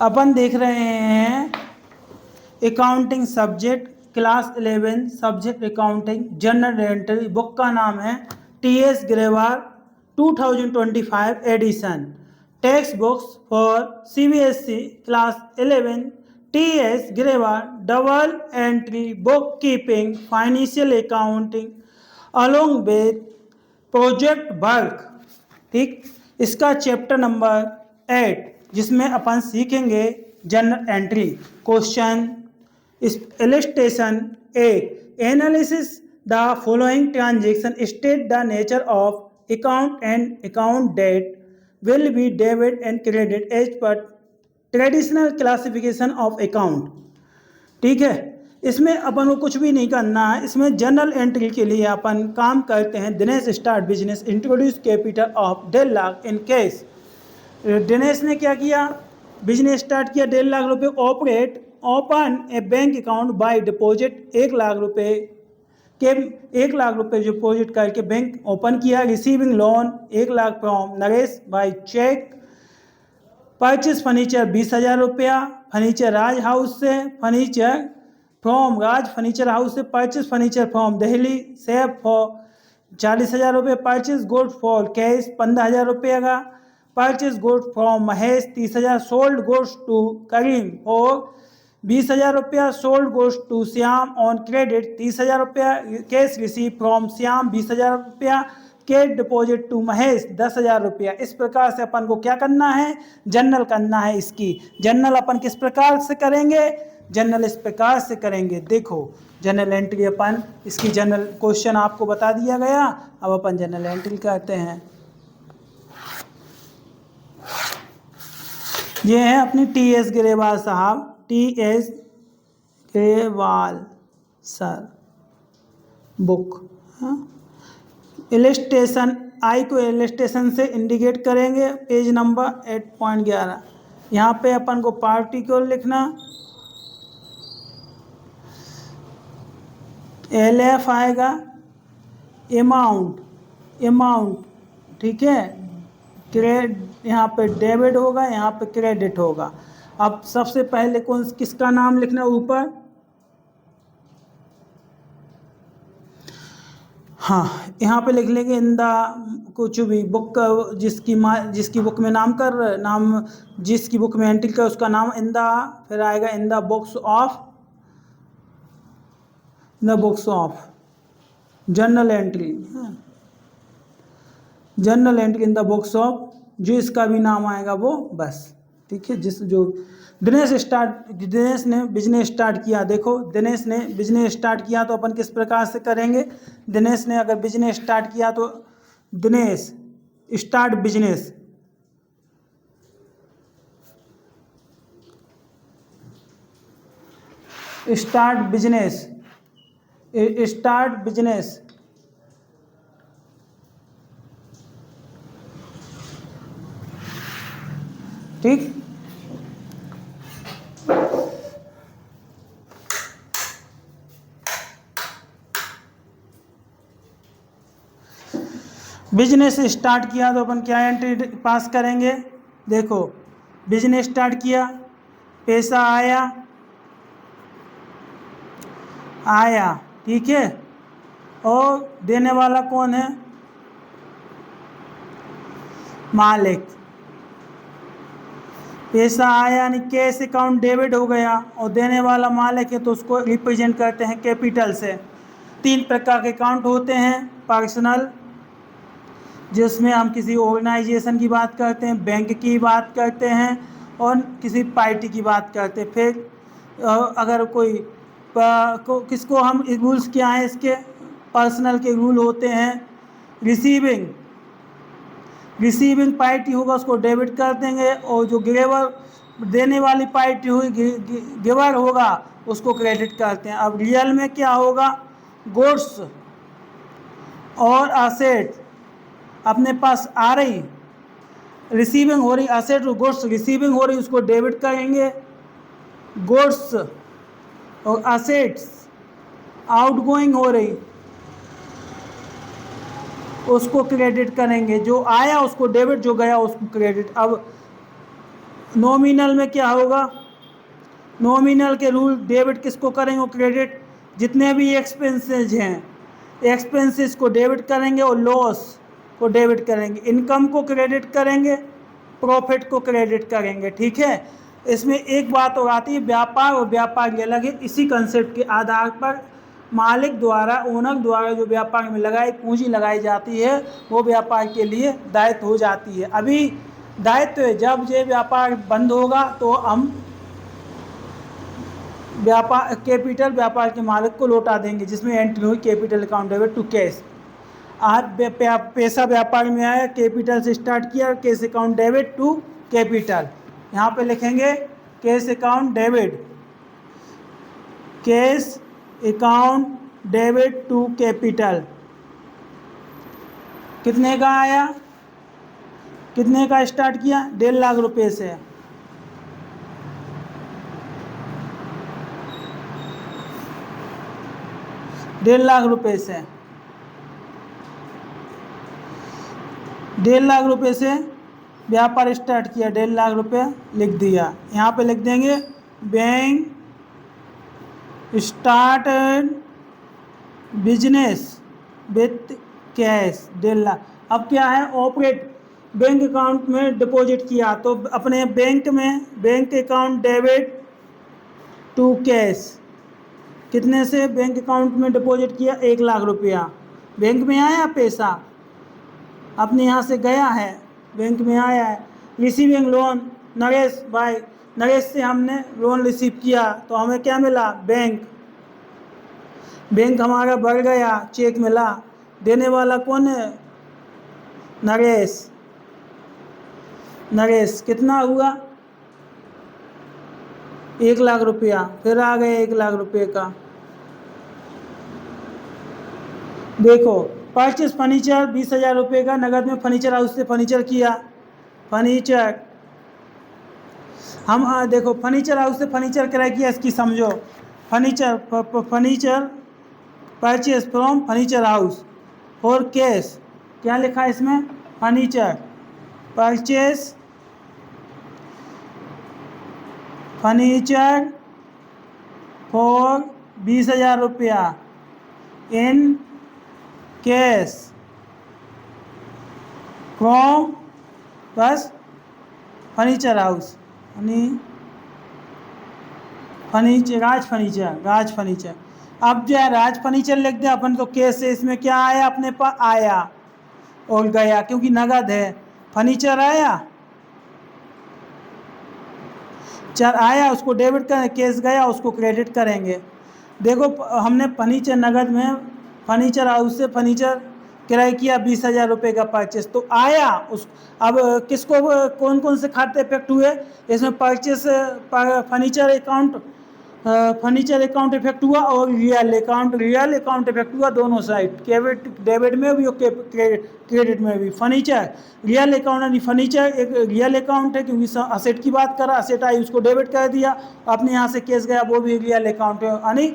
अपन देख रहे हैं accounting subject class 11 subject accounting journal entry. Book का नाम है T S. Grewal 2025 edition. Text books for CBSE class 11 T S. Grewal double entry book keeping financial accounting along with project work. ठीक, इसका chapter number 8 जिसमें अपन सीखेंगे journal entry. Question illustration A analysis the following transaction state the nature of account and account that will be debit and credit as पर traditional classification of account. ठीक है, इसमें अपन को कुछ भी नहीं करना है। इसमें जनरल एंट्री के लिए अपन काम करते हैं। Dinesh start business introduce capital of 1.5 lakh in case. Dinesh ने क्या किया, बिजनेस स्टार्ट किया 1.5 लाख रुपए। Operate open a bank account by deposit 1 lakh रुपए के 1 लाख रुपए डिपॉजिट करके बैंक ओपन किया। Receiving loan 1 lakh from Naresh by cheque. Purchase furniture 20,000 रुपया फर्नीचर राज हाउस से। Furniture from Raj furniture house से। Purchase furniture from Delhi save for 40,000 रुपये। परचेज गुड फॉर कैश 15,000 रुपये का। Purchase good from Mahesh 30,000। Sold goods to Karim और 20,000 रुपया। Sold goods to Shyam on credit 30,000 रुपया। Cash receive from Shyam 20,000 रुपया। कैश डिपॉजिट टू महेश 10,000 रुपया। इस प्रकार से अपन को क्या करना है, जनरल करना है। इसकी जनरल अपन किस प्रकार से करेंगे, जनरल इस प्रकार से करेंगे। देखो जनरल एंट्री अपन इसकी जनरल क्वेश्चन आपको बता दिया गया। अब अपन जनरल एंट्री करते हैं। ये है अपनी टी.एस. ग्रेवाल साहब, TS. Grewal sir book. Illustration I को इलिस्ट्रेशन से इंडिकेट करेंगे। Page number 8.11। यहाँ पे अपन को पार्टिकल लिखना LF आएगा। अमाउंट ठीक है। यहाँ पे डेबिट होगा, यहाँ पे क्रेडिट होगा। अब सबसे पहले किसका नाम लिखना ऊपर, हाँ यहाँ पे लिख लेंगे इन द कुछ भी बुक जिसकी बुक में नाम जिसकी बुक में एंट्री कर उसका नाम इन द, फिर आएगा in the books of general entry. General entry in the books of, जो इसका भी नाम आएगा वो बस। ठीक है, जो दिनेश ने बिजनेस स्टार्ट किया। देखो दिनेश ने बिजनेस स्टार्ट किया तो अपन किस प्रकार से करेंगे। दिनेश ने अगर बिजनेस स्टार्ट किया तो दिनेश स्टार्ट बिजनेस, ठीक। बिजनेस स्टार्ट किया तो अपन क्या एंट्री पास करेंगे। देखो बिजनेस स्टार्ट किया, पैसा आया ठीक है, और देने वाला कौन है, मालिक। पैसा आया यानी कैश अकाउंट डेबिट हो गया, और देने वाला मालिक है तो उसको रिप्रेजेंट करते हैं कैपिटल से। 3 प्रकार के अकाउंट होते हैं। पर्सनल, जिसमें हम किसी ऑर्गेनाइजेशन की बात करते हैं, बैंक की बात करते हैं, और किसी पार्टी की बात करते हैं। फिर अगर किसको हम रूल्स क्या हैं इसके, पर्सनल के रूल होते हैं। रिसीविंग पार्टी होगा उसको डेबिट कर देंगे, और जो देने वाली पार्टी होगी गिवर होगा उसको क्रेडिट करते हैं। अब रियल में क्या होगा, गुड्स और असेट अपने पास आ रही, रिसीविंग हो रही, असेट गुड्स रिसीविंग हो रही उसको डेबिट करेंगे, गुड्स और असेट्स आउटगोइंग हो रही उसको क्रेडिट करेंगे। जो आया उसको डेबिट, जो गया उसको क्रेडिट। अब नॉमिनल में क्या होगा, नॉमिनल के रूल, डेबिट किसको करेंगे, क्रेडिट, जितने भी एक्सपेंसेस हैं एक्सपेंसेस को डेबिट करेंगे और लॉस को डेबिट करेंगे, इनकम को क्रेडिट करेंगे, प्रॉफिट को क्रेडिट करेंगे। ठीक है, इसमें एक बात और आती है, व्यापार और व्यापार के अलग है। इसी कंसेप्ट के आधार पर मालिक द्वारा, ओनर द्वारा जो व्यापार में लगाई पूंजी लगाई जाती है वो व्यापार के लिए दायित्व हो जाती है। अभी दायित्व है, जब ये व्यापार बंद होगा तो हम व्यापार कैपिटल व्यापार के मालिक को लौटा देंगे, जिसमें एंट्री हुई capital account debit to cash. आज पैसा व्यापार में आया, कैपिटल से स्टार्ट किया, cash account debit to capital. यहाँ पे लिखेंगे cash account debit, cash account debit to capital. कितने का आया, कितने का स्टार्ट किया, 1.5 लाख रुपए से। डेढ़ लाख रुपए से 1.5 लाख रुपए से व्यापार स्टार्ट किया, 1.5 लाख रुपए लिख दिया। यहाँ पे लिख देंगे bank start business with cash 1.5 lakh. अब क्या है, ऑपरेट, बैंक अकाउंट में डिपॉजिट किया तो अपने बैंक में bank account debit to cash, कितने से बैंक अकाउंट में डिपॉजिट किया, 1 लाख रुपया। बैंक में आया पैसा, अपने यहाँ से गया है, बैंक में आया है। रिसीविंग लोन, नरेश भाई, नरेश से हमने लोन रिसीव किया तो हमें क्या मिला, बैंक, बैंक हमारा बढ़ गया, चेक मिला। देने वाला कौन है, नरेश, नरेश कितना हुआ, 1 लाख रुपया। फिर आ गए 1 लाख रुपये का। देखो परचेस फर्नीचर 20,000 रुपये का नगद में फर्नीचर हाउस से फर्नीचर किया, फर्नीचर हम देखो फर्नीचर हाउस से फर्नीचर क्रय किया, इसकी समझो, furniture furniture purchase from furniture house और कैश, क्या लिखा है इसमें, फर्नीचर परचेस फर्नीचर फॉर 20,000 रुपया इन कैश फ्रॉम बस फर्नीचर हाउस, फर्नीचर राज फर्नीचर। अब जो है राज फर्नीचर लिख दिया अपन, तो कैश से इसमें क्या आया, अपने पास आया और गया, क्योंकि नगद है। फर्नीचर आया, चल आया, उसको डेबिट करें, कैश गया उसको क्रेडिट करेंगे। देखो हमने फर्नीचर नगद में फर्नीचर हाउस से फर्नीचर किराए किया 20,000 रुपये का परचेस, तो आया उस। अब किसको कौन कौन से खाते इफेक्ट हुए इसमें, परचेस फर्नीचर अकाउंट इफेक्ट हुआ और रियल अकाउंट इफेक्ट हुआ, दोनों साइड, डेबिट में भी और क्रेडिट में भी। फर्नीचर रियल अकाउंट यानी फर्नीचर एक रियल अकाउंट है, क्योंकि असेट की बात करा, असेट आई उसको डेबिट कर दिया, अपने यहाँ से कैश गया वो भी रियल अकाउंट है यानी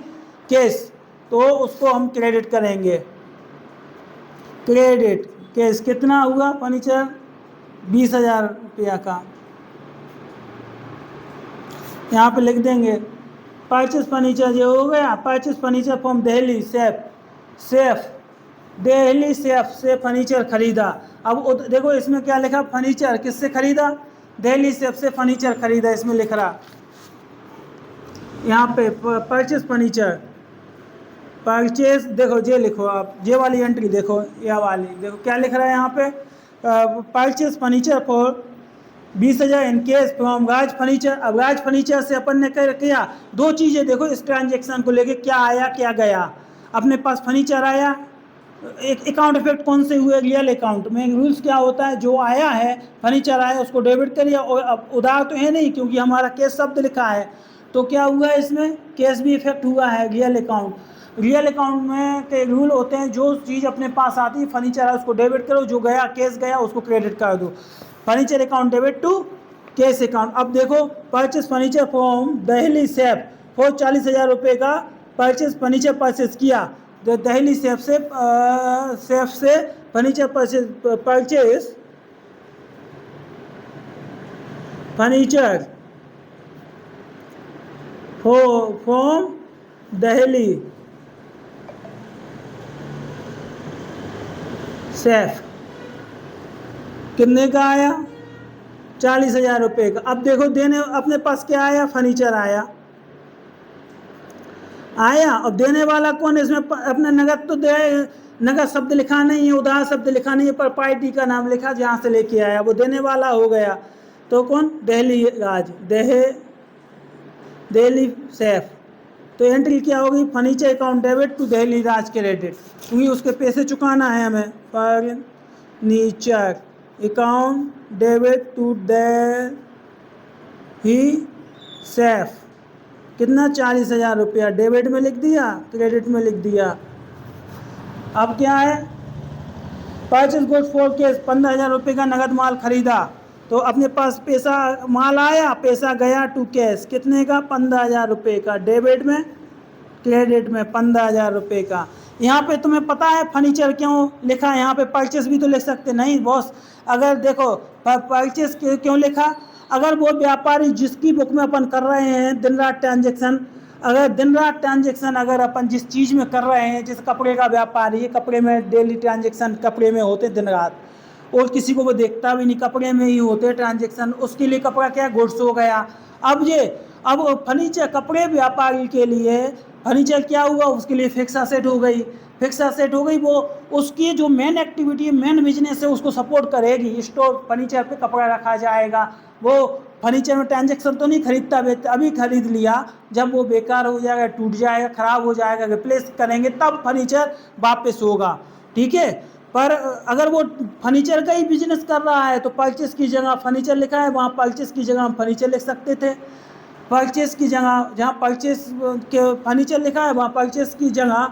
कैश, तो उसको हम क्रेडिट करेंगे। क्रेडिट कैश कितना हुआ, फर्नीचर 20,000 रुपया का, यहाँ पे लिख देंगे परचेस फर्नीचर जो हो गया, purchase furniture from Delhi safe Delhi safe से फर्नीचर खरीदा। अब देखो इसमें क्या लिखा, फर्नीचर किससे खरीदा, दिल्ली सेफ से फर्नीचर खरीदा, इसमें लिख रहा यहाँ पे परचेस फर्नीचर, परचेस देखो जे लिखो आप, जे वाली एंट्री देखो, यह वाली देखो क्या लिख रहा है यहाँ पे, purchase furniture for 20,000 in case from Raj furniture. अब राज फर्नीचर से अपन ने किया दो चीज़ें, देखो इस ट्रांजेक्शन को लेके क्या आया क्या गया। अपने पास फर्नीचर आया, एक अकाउंट इफेक्ट कौन से हुए, रियल अकाउंट में रूल्स क्या होता है, जो आया है फर्नीचर आया उसको डेबिट करिए, और अब उधार तो है नहीं क्योंकि हमारा कैश शब्द लिखा है, तो क्या हुआ है इसमें कैश भी इफेक्ट हुआ है। रियल अकाउंट में के रूल होते हैं, जो चीज़ अपने पास आती है फर्नीचर है उसको डेबिट करो, जो गया कैश गया उसको क्रेडिट कर दो। Furniture account debit to cash account. अब देखो purchase furniture from Delhi safe for 40,000 रुपये का परचेस फर्नीचर परचेस किया, तो दिल्ली सेफ से furniture purchase furniture from Delhi safe कितने का आया 40,000 रुपये का। अब देखो देने अपने पास क्या आया, फर्नीचर आया। अब देने वाला कौन है इसमें? अपने नगद तो दे, नगद शब्द लिखा नहीं है, उधार शब्द लिखा नहीं है, पर पार्टी का नाम लिखा जहाँ से लेके आया वो देने वाला हो गया। तो कौन? दिल्ली राज, दिल्ली सैफ। तो एंट्री क्या होगी? Furniture account debit to Delhi Raj credit, क्योंकि उसके पैसे चुकाना है हमें। Furniture account debit to Delhi safe कितना? 40,000 रुपया डेबिट में लिख दिया, क्रेडिट में लिख दिया। अब क्या है? परचेज गुड्स फॉर कैश 15,000 रुपये का नगद माल खरीदा, तो अपने पास पैसा माल आया, पैसा गया टू कैश कितने का? 15,000 रुपये का डेबिट में, क्रेडिट में 15,000 रुपये का। यहाँ पे तुम्हें पता है फर्नीचर क्यों लिखा है? यहाँ पे परचेस भी तो लिख सकते नहीं बॉस। अगर देखो परचेस क्यों लिखा? अगर वो व्यापारी जिसकी बुक में अपन कर रहे हैं दिन रात ट्रांजेक्शन, अगर अपन जिस चीज़ में कर रहे हैं, जिस कपड़े का व्यापारी है, कपड़े में डेली ट्रांजेक्शन कपड़े में होते दिन रात, और किसी को वो देखता भी नहीं, कपड़े में ही होते ट्रांजेक्शन, उसके लिए कपड़ा क्या गुड्स हो गया। अब फर्नीचर कपड़े व्यापारी के लिए फर्नीचर क्या हुआ? उसके लिए फिक्स असेट हो गई। वो उसकी जो मेन एक्टिविटी है, मेन बिजनेस है, उसको सपोर्ट करेगी। स्टोर फर्नीचर पे कपड़ा रखा जाएगा। वो फर्नीचर में ट्रांजेक्शन तो नहीं खरीदता बेचता, अभी खरीद लिया, जब वो बेकार हो जाएगा, टूट जाएगा, ख़राब हो जाएगा, रिप्लेस करेंगे तब फर्नीचर वापस होगा, ठीक है। पर अगर वो फर्नीचर का ही बिजनेस कर रहा है तो परचेस की जगह फर्नीचर लिखा है, वहाँ परचेस की जगह हम फर्नीचर लिख सकते थे। परचेस की जगह जहाँ परचेस के फर्नीचर लिखा है, वहाँ परचेस की जगह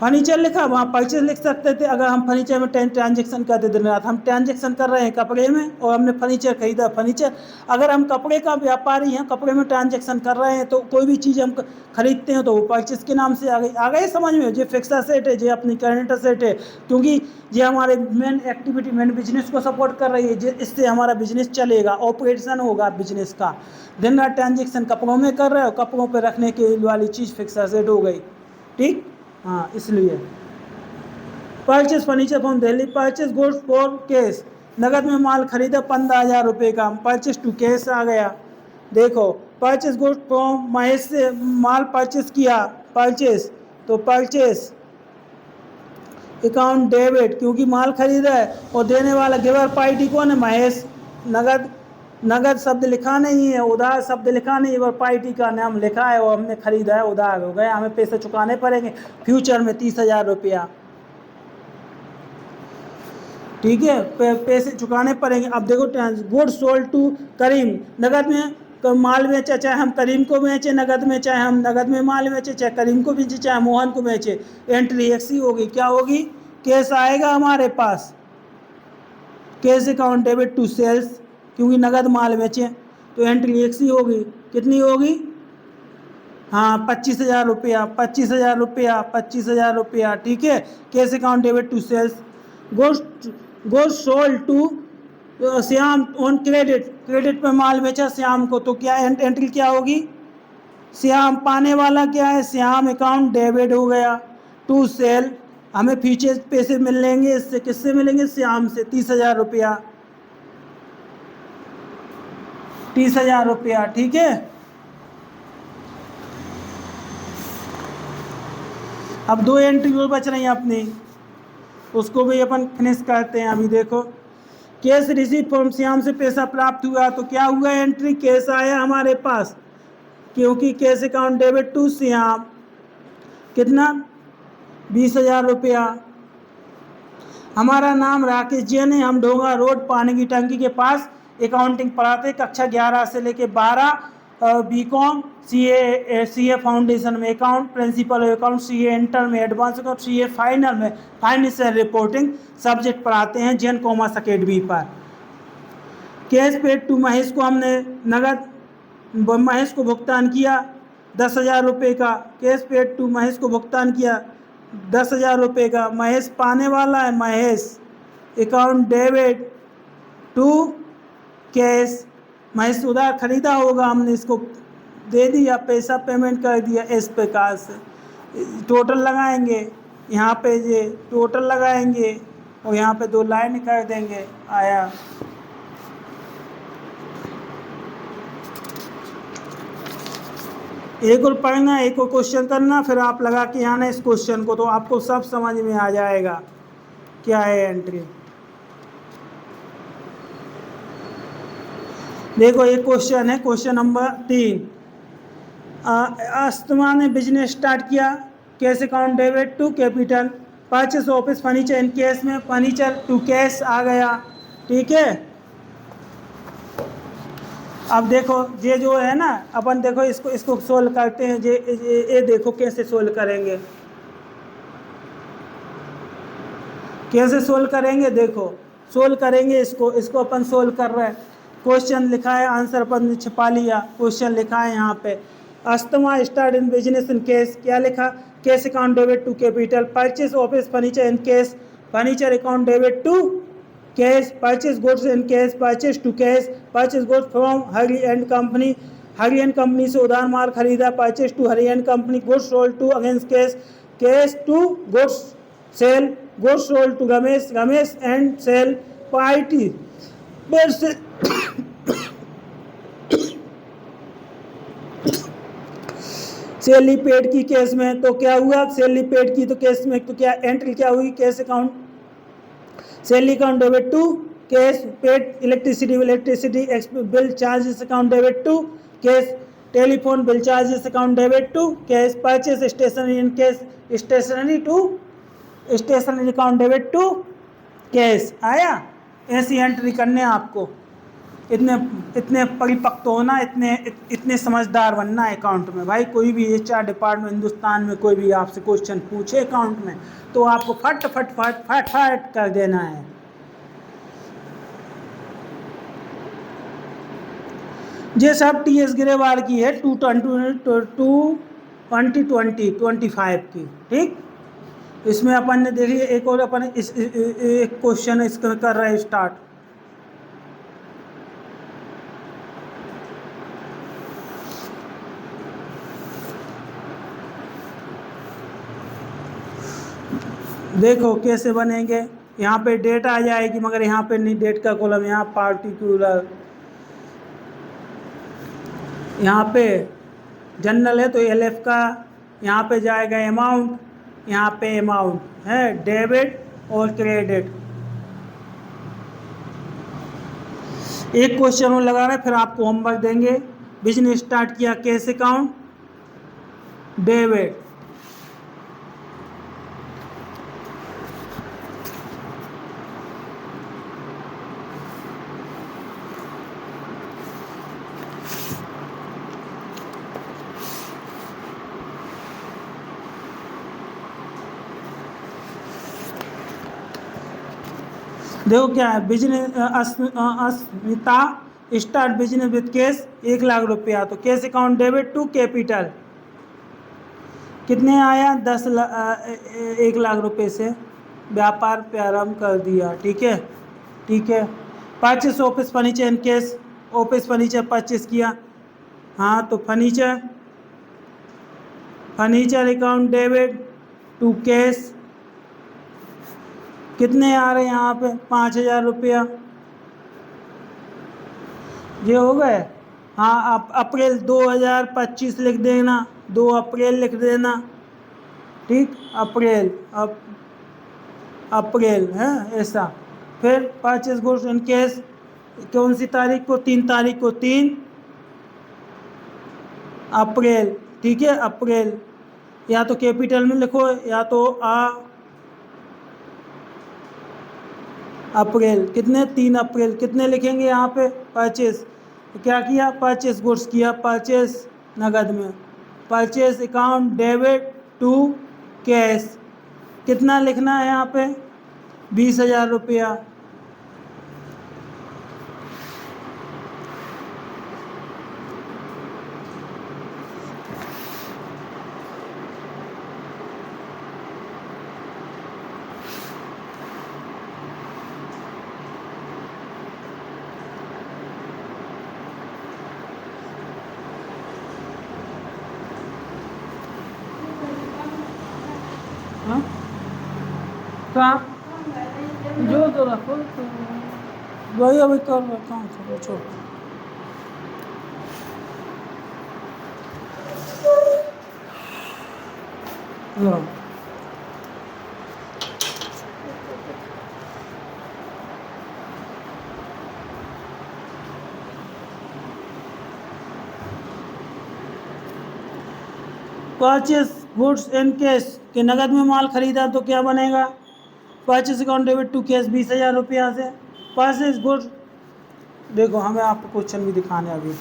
फर्नीचर लिखा, वहाँ परचेस लिख सकते थे। अगर हम फर्नीचर में ट्रांजेक्शन करते दिन रात, हम ट्रांजेक्शन कर रहे हैं कपड़े में और हमने फर्नीचर खरीदा। फर्नीचर अगर हम कपड़े का व्यापारी हैं, कपड़े में ट्रांजेक्शन कर रहे हैं, तो कोई भी चीज़ हम खरीदते हैं तो वो परचेस के नाम से आ गई समझ में। जो फिक्स असेट है, जो अपनी करंट असेट है, क्योंकि ये हमारे मेन एक्टिविटी, मेन बिजनेस को सपोर्ट कर रही है, इससे हमारा बिजनेस चलेगा, ऑपरेशन होगा बिजनेस का। दिन रात ट्रांजेक्शन कपड़ों में कर रहे हो, कपड़ों पर रखने के वाली चीज़ फिक्स असेट हो गई, ठीक। हाँ, इसलिए purchase furniture from Delhi, purchase goods for cash, नगद में माल खरीदा 15,000 रुपये का, परचेज टू कैश आ गया। देखो परचेज गुड्स फ्रॉम महेश से माल परचेज किया, परचेज, तो परचेज अकाउंट डेबिट, क्योंकि माल खरीदा है, और देने वाला गिवर पार्टी कौन है? महेश। नगद शब्द लिखा नहीं है, उधार शब्द लिखा नहीं है, और पार्टी का नाम लिखा है, और हमने खरीदा है, उधार हो गया, हमें पैसे चुकाने पड़ेंगे फ्यूचर में 30,000 रुपया, ठीक है, पैसे चुकाने पड़ेंगे। अब देखो गुड सोल्ड टू करीम, नगद में माल बेचे, चाहे हम करीम को बेचे नगद में, चाहे हम नगद में माल बेचे, चाहे करीम को बेचे, चाहे मोहन को बेचे, एंट्री एक्सी होगी। क्या होगी? कैश आएगा हमारे पास, cash account debit to sales, क्योंकि नगद माल बेचे, तो एंट्री एक्सी होगी। कितनी होगी? हाँ, 25,000 रुपया, 25,000 रुपया, 25,000 रुपया, ठीक है। Cash account debit to sales. गोस्ट sold to Shyam on credit, credit पे माल बेचा श्याम को, तो क्या एंट्री क्या होगी? श्याम पाने वाला क्या है? श्याम अकाउंट डेबिट हो गया टू सेल, हमें फ्यूचर पैसे मिलेंगे इससे, किससे मिलेंगे? श्याम से, 30,000 रुपया, 30,000 रुपया, ठीक है। अब 2 एंट्री और बच रही हैं अपनी, उसको भी अपन फिनिश करते हैं। अभी देखो कैश रिसीव फ्रॉम श्याम से पैसा प्राप्त हुआ, तो क्या हुआ? एंट्री कैश आया हमारे पास, क्योंकि cash account debit to Shyam, कितना? 20,000 रुपया। हमारा नाम राकेश जैन है, हम ढोंगा रोड पानी की टंकी के पास अकाउंटिंग पढ़ाते, कक्षा 11 से लेके 12, बीकॉम, सीए फाउंडेशन में account, principle account, CA inter में एडवांस अकाउंट, सीए फाइनल में फाइनेंशियल रिपोर्टिंग सब्जेक्ट पढ़ाते हैं जैन कॉमर्स अकेडमी पर। कैश पेड टू महेश को हमने नगद महेश को भुगतान किया 10,000 रुपये का, कैश पेड टू महेश को भुगतान किया 10,000 रुपये का। महेश पाने वाला है, Mahesh account debit to cash, Mahesh उधार खरीदा होगा, हमने इसको दे दिया, पैसा पेमेंट कर दिया इस प्रकार से। टोटल लगाएंगे, यहाँ पे ये टोटल लगाएंगे और यहाँ पे 2 लाइन कर देंगे, आया। एक और पढ़ना, एक और क्वेश्चन करना, फिर आप लगा के आना इस क्वेश्चन को, तो आपको सब समझ में आ जाएगा क्या है एंट्री। देखो एक क्वेश्चन है, क्वेश्चन नंबर 3। अस्थमा ने बिजनेस स्टार्ट किया, cash account debit to capital, purchase office furniture in cash में फर्नीचर टू कैश आ गया, ठीक है। अब देखो ये जो है ना, अपन देखो इसको सोल्व करते हैं। ये देखो कैसे सोल्व करेंगे, कैसे सोल्व करेंगे, देखो सोल्व करेंगे इसको अपन सोल्व कर रहे हैं। क्वेश्चन लिखा है, आंसर अपन छिपा लिया, क्वेश्चन लिखा है यहाँ पे। अस्थमा start in business in cash, क्या लिखा, cash account debit to capital, purchase office furniture in cash, furniture account debit to cash, purchase goods in cash, purchase to cash, purchase goods from Hari and company, Hari and company से उधार माल खरीदा, purchase to Hari and company, goods sold to against cash, cash to goods sale, goods sold to Ramesh, Ramesh and sale party salary paid की case में, तो क्या हुआ, salary paid की तो केस में तो क्या एंट्री क्या हुई, cash account, salary account debit to cash, paid electricity bill charges account debit to cash, telephone bill charges account debit to cash, purchase stationery in cash, stationery account debit to cash, आया। ऐसी entry करने आपको, इतने परिपक्व होना, इतने समझदार बनना है अकाउंट में। भाई कोई भी HR डिपार्टमेंट हिंदुस्तान में कोई भी आपसे क्वेश्चन पूछे अकाउंट में, तो आपको फट फट फट फट फट कर देना है। ये सब TS ग्रेवाल की है 2025 की, ठीक। इसमें अपन ने देखिए एक और अपन एक क्वेश्चन इसका कर रहे हैं स्टार्ट। देखो कैसे बनेंगे, यहाँ पे डेट आ जाएगी, मगर यहाँ पे नहीं डेट का कॉलम, यहाँ पार्टिकुलर, यहाँ पे जनरल है तो LF का, यहाँ पे जाएगा अमाउंट, यहाँ पे अमाउंट है, डेबिट और क्रेडिट। एक क्वेश्चन और लगा रहे, फिर आपको होमवर्क देंगे। बिजनेस स्टार्ट किया, कैश अकाउंट डेबिट, देखो क्या है, business Asmita start business with cash 1 lakh रुपया, तो cash account debit to capital कितने आया, 1 लाख रुपए से व्यापार प्रारंभ कर दिया, ठीक है, ठीक है। Purchase office furniture in cash, office furniture purchase किया, हाँ, तो furniture account debit to cash कितने आ रहे हैं यहाँ पे, 5,000 रुपया, ये हो गए। हाँ, आप अप्रैल 2025 लिख देना, 2 अप्रैल लिख देना, ठीक, अप्रैल, अप्रैल है ऐसा। फिर परचेस गुड्स इन कैश कौन सी तारीख को, 3 तारीख को, 3 अप्रैल, ठीक है, अप्रैल, या तो कैपिटल में लिखो या तो अप्रैल, कितने, 3 अप्रैल, कितने लिखेंगे यहाँ पे, परचेस, क्या किया, परचेस गुड्स किया, परचेस नगद में, purchase account debit to cash, कितना लिखना है यहाँ पे, 20,000 रुपया। हाँ कहाँ जो तो रखो तो वही अभी कर रखा हूँ, चलो छोड़। लो परचेस गुड्स इन कैश के नगद में माल खरीदा तो क्या बनेगा? Purchase account debit to cash 20,000 रुपया से। परचेस गुड्स, देखो हमें आपको क्वेश्चन भी दिखाने अभी।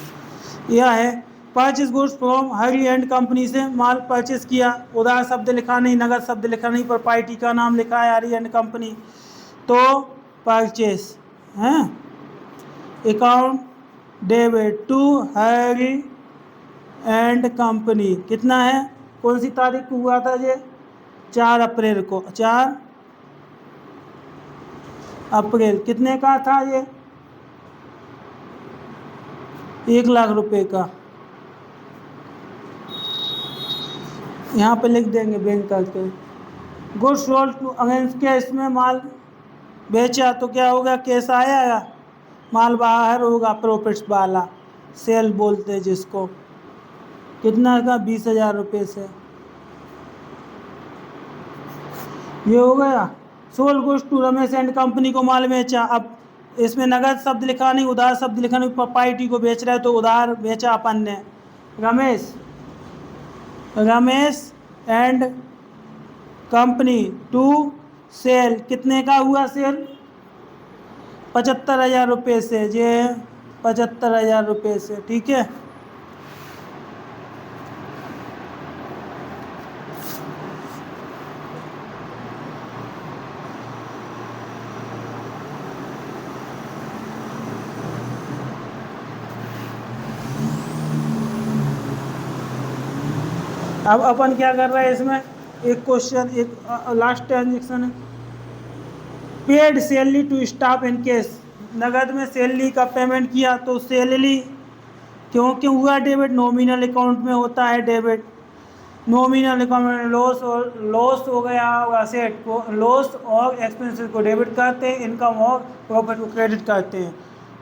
यह है purchase goods from Hari and company से माल परचेस किया, उधार शब्द लिखा नहीं, नगद शब्द लिखा नहीं, प्रोप्राइटी का नाम लिखा है हरी एंड कंपनी, तो परचेस हैं। Account debit to Hari and company कितना है, कौन सी तारीख को हुआ था ये? 4 अप्रैल को। 4 अप्रैल कितने का था ये? 1 लाख रुपए का। यहाँ पे लिख देंगे बैंक करके। Goods sold to against cash में माल बेचा तो क्या होगा? कैश आया, माल बाहर होगा, प्रॉफिट्स वाला सेल बोलते हैं जिसको। कितना का? 20,000 रुपये से। ये हो गया। Sold goods to Ramesh and company को माल बेचा। अब इसमें नगद शब्द लिखा नहीं, उधार शब्द लिखा नहीं, प्रोप्राइटी को बेच रहा है तो उधार बेचा अपन ने। Ramesh and company to sale कितने का हुआ सेल? 75,000 रुपये से। ये 75,000 रुपये से, ठीक है। अब अपन क्या कर रहे हैं इसमें? एक क्वेश्चन, एक लास्ट ट्रांजेक्शन है। Paid salary to staff in case, नगद में सैलरी का पेमेंट किया तो सैलरी क्योंकि हुआ डेबिट, नॉमिनल अकाउंट में होता है डेबिट। नॉमिनल अकाउंट में लॉस हो गया असेट को, लॉस और एक्सपेंसेस को डेबिट करते हैं, इनकम और प्रॉफिट को क्रेडिट करते हैं।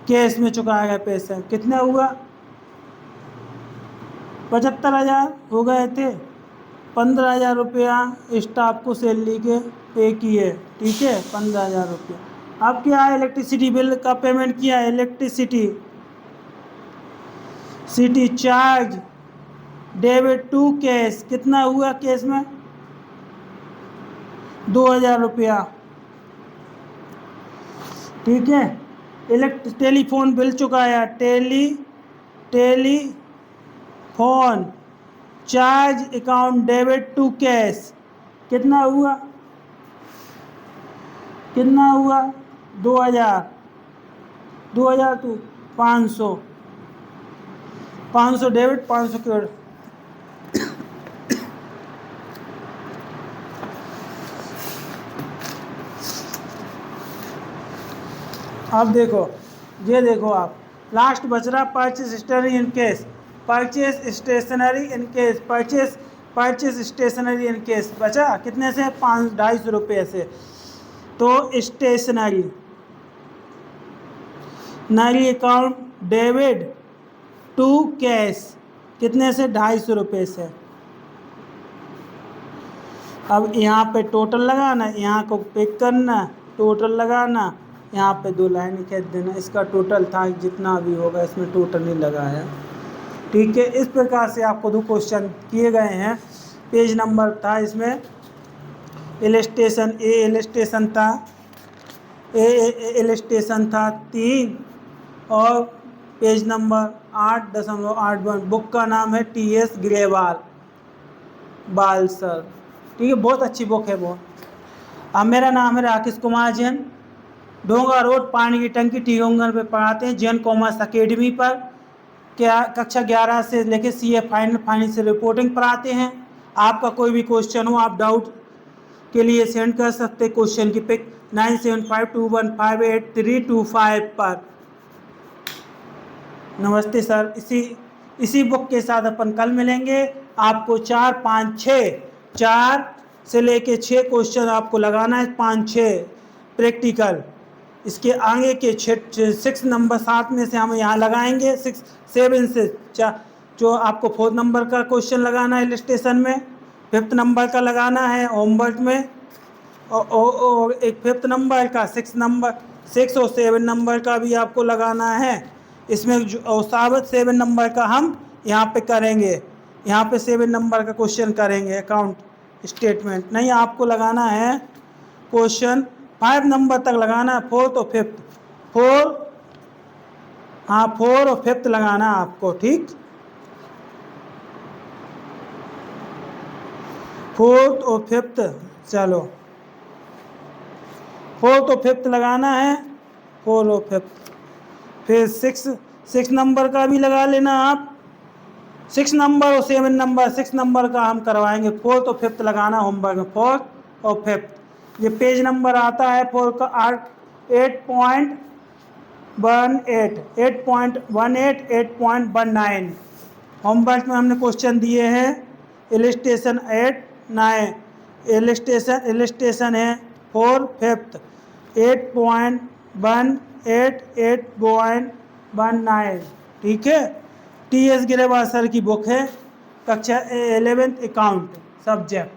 केस में चुकाया गया पैसा कितना हुआ? 75,000 हो गए थे। 15,000 रुपया स्टाफ को सैलरी के पे किए, ठीक है, 15,000 रुपया। अब क्या है? इलेक्ट्रिसिटी बिल का पेमेंट किया है। Electricity charge debit to cash कितना हुआ? कैश में 2,000 रुपया, ठीक है। टेलीफोन बिल चुकाया, telephone charge account debit to cash कितना हुआ? 2,000 टू 500 डेबिट, 500 क्रेडिट। अब देखो, ये देखो आप, लास्ट बच रहा purchase stationery in case, purchase stationery in case, purchase stationery in case बचा कितने से? 250 रुपये से। तो stationery account debit to cash कितने से? 250 रुपये से। अब यहाँ पे टोटल लगाना, यहाँ को पिक करना, टोटल लगाना, यहाँ पे 2 लाइन लिख देना। इसका टोटल था जितना भी होगा, इसमें टोटल नहीं लगा है, ठीक है। इस प्रकार से आपको 2 क्वेश्चन किए गए हैं। पेज नंबर था इसमें इलस्ट्रेशन इलस्ट्रेशन था 3 और पेज नंबर 8.81। बुक का नाम है TS ग्रेवाल सर, ठीक है, बहुत अच्छी बुक है वो। अब मेरा नाम है राकेश कुमार जैन, ढोंगा रोड, पानी की टंकी, टीहोंगर पे पढ़ाते हैं जैन कॉमर्स अकेडमी पर। क्या कक्षा 11 से लेकर CA फाइनल से रिपोर्टिंग पढ़ाते हैं। आपका कोई भी क्वेश्चन हो, आप डाउट के लिए सेंड कर सकते हैं क्वेश्चन की पिक 9752158325 पर। नमस्ते सर। इसी बुक के साथ अपन कल मिलेंगे। आपको 4, 5, 6 से लेके 6 क्वेश्चन आपको लगाना है, 5-6 प्रैक्टिकल। इसके आगे के 6 नंबर 7 में से हम यहाँ लगाएंगे, 6-7 से जो आपको 4 नंबर का क्वेश्चन लगाना है इलस्ट्रेशन में, 5th नंबर का लगाना है होमवर्क में, और एक 5th नंबर का 6 और 7 नंबर का भी आपको लगाना है इसमें। और 7 नंबर का हम यहाँ पे करेंगे, यहाँ पे 7 नंबर का क्वेश्चन करेंगे अकाउंट स्टेटमेंट। नहीं, आपको लगाना है क्वेश्चन 5 नंबर तक लगाना है, 4th और 5th, 4 और 5th लगाना है आपको, ठीक। 4th और 5th, चलो 4th और 5th लगाना है, 4 और 5th। फिर 6 नंबर का भी लगा लेना आप, 6 नंबर और 7 नंबर, 6 नंबर का हम करवाएंगे, 4th और 5th लगाना होमवर्क में, 4th और 5th। ये पेज नंबर आता है 4 का 8.18, 8.18, 8.19। होमवर्क में हमने क्वेश्चन दिए हैं इलस्ट्रेशन 8, 9, इलस्ट्रेशन है 4, 5th, 8.18, 8.19, ठीक है। TS ग्रेवाल सर की बुक है, कक्षा 11th अकाउंट सब्जेक्ट।